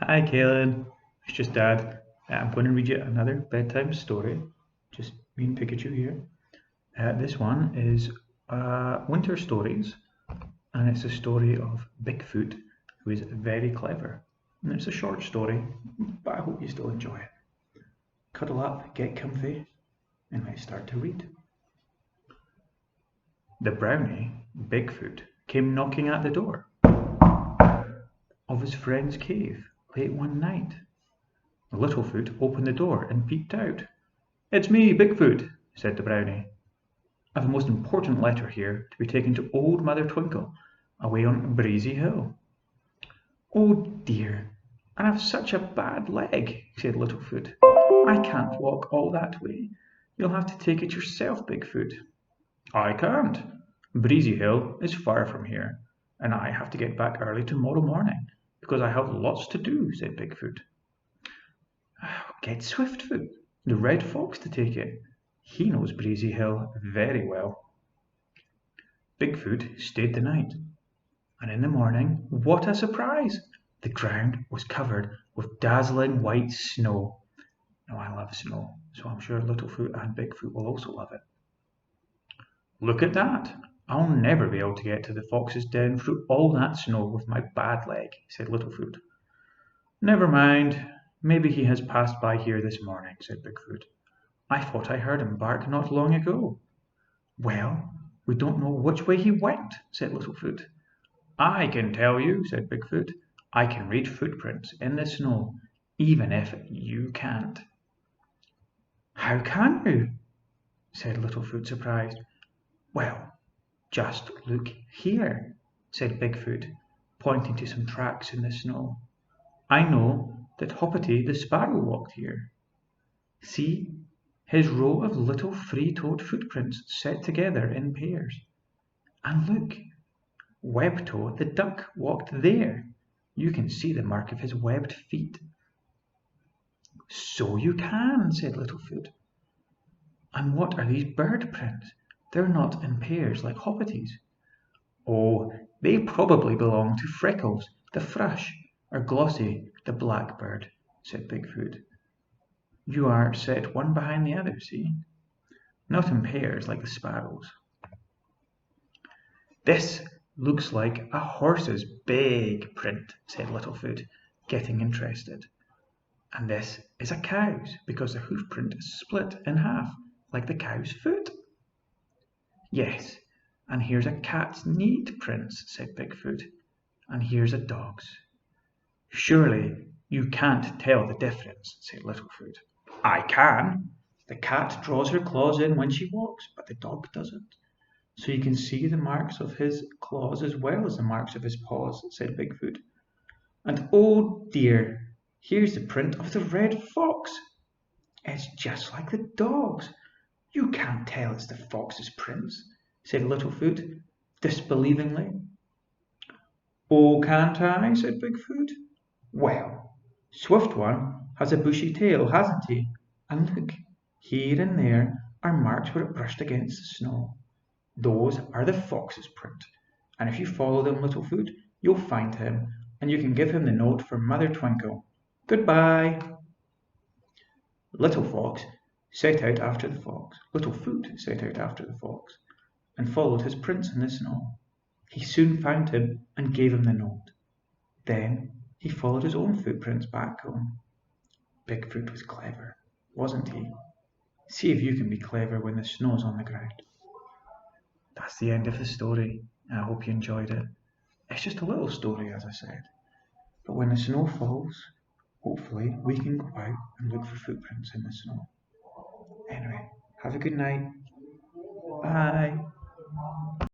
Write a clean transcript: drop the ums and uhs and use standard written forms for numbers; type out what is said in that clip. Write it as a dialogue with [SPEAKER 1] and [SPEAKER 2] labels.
[SPEAKER 1] Hi, Kaylin. It's just Dad. I'm going to read you another bedtime story. Just me and Pikachu here. This one is Winter Stories, and it's a story of Bigfoot, who is very clever. And it's a short story, but I hope you still enjoy it. Cuddle up, get comfy, and let's start to read. The brownie, Bigfoot, came knocking at the door of his friend's cave late one night. Littlefoot opened the door and peeped out. "It's me, Bigfoot," said the brownie. "I've a most important letter here to be taken to Old Mother Twinkle, away on Breezy Hill." "Oh dear, and I've such a bad leg," said Littlefoot. "I can't walk all that way. You'll have to take it yourself, Bigfoot." "I can't. Breezy Hill is far from here, and I have to get back early tomorrow morning, because I have lots to do," said Bigfoot. "Get Swiftfoot, the red fox, to take it. He knows Breezy Hill very well." Bigfoot stayed the night, and in the morning, what a surprise! The ground was covered with dazzling white snow. Now, I love snow, so I'm sure Littlefoot and Bigfoot will also love it. "Look at that! I'll never be able to get to the fox's den through all that snow with my bad leg," said Littlefoot. "Never mind. Maybe he has passed by here this morning," said Bigfoot. "I thought I heard him bark not long ago." "Well, we don't know which way he went," said Littlefoot. "I can tell you," said Bigfoot. "I can read footprints in the snow, even if you can't." "How can you?" said Littlefoot, surprised. "Well, just look here," said Bigfoot, pointing to some tracks in the snow. "I know that Hoppity the Sparrow walked here. See, his row of little three-toed footprints set together in pairs. And look, Webtoe the Duck walked there. You can see the mark of his webbed feet." "So you can," said Littlefoot. "And what are these bird prints? They're not in pairs like Hoppity's." "Oh, they probably belong to Freckles the Thrush, or Glossy the Blackbird," said Bigfoot. "You are set one behind the other, see? Not in pairs like the sparrows." "This looks like a horse's big print," said Littlefoot, getting interested. "And this is a cow's, because the hoof print is split in half, like the cow's foot." "Yes, and here's a cat's neat prints," said Bigfoot. "And here's a dog's." "Surely you can't tell the difference," said Littlefoot. "I can. The cat draws her claws in when she walks, but the dog doesn't. So you can see the marks of his claws as well as the marks of his paws," said Bigfoot. "And oh dear, here's the print of the red fox. It's just like the dog's. You can't tell it's the fox's prints," said Littlefoot, disbelievingly. "Oh, can't I?" said Bigfoot. "Well, Swift One has a bushy tail, hasn't he? And look, here and there are marks where it brushed against the snow. Those are the fox's print, and if you follow them, Littlefoot, you'll find him, and you can give him the note for Mother Twinkle. Goodbye." Little Fox set out after the fox. Littlefoot set out after the fox, and followed his prints in the snow. He soon found him and gave him the note. Then he followed his own footprints back home. Bigfoot was clever, wasn't he? See if you can be clever when the snow's on the ground. That's the end of the story, and I hope you enjoyed it. It's just a little story, as I said. But when the snow falls, hopefully we can go out and look for footprints in the snow. Anyway, have a good night. Bye.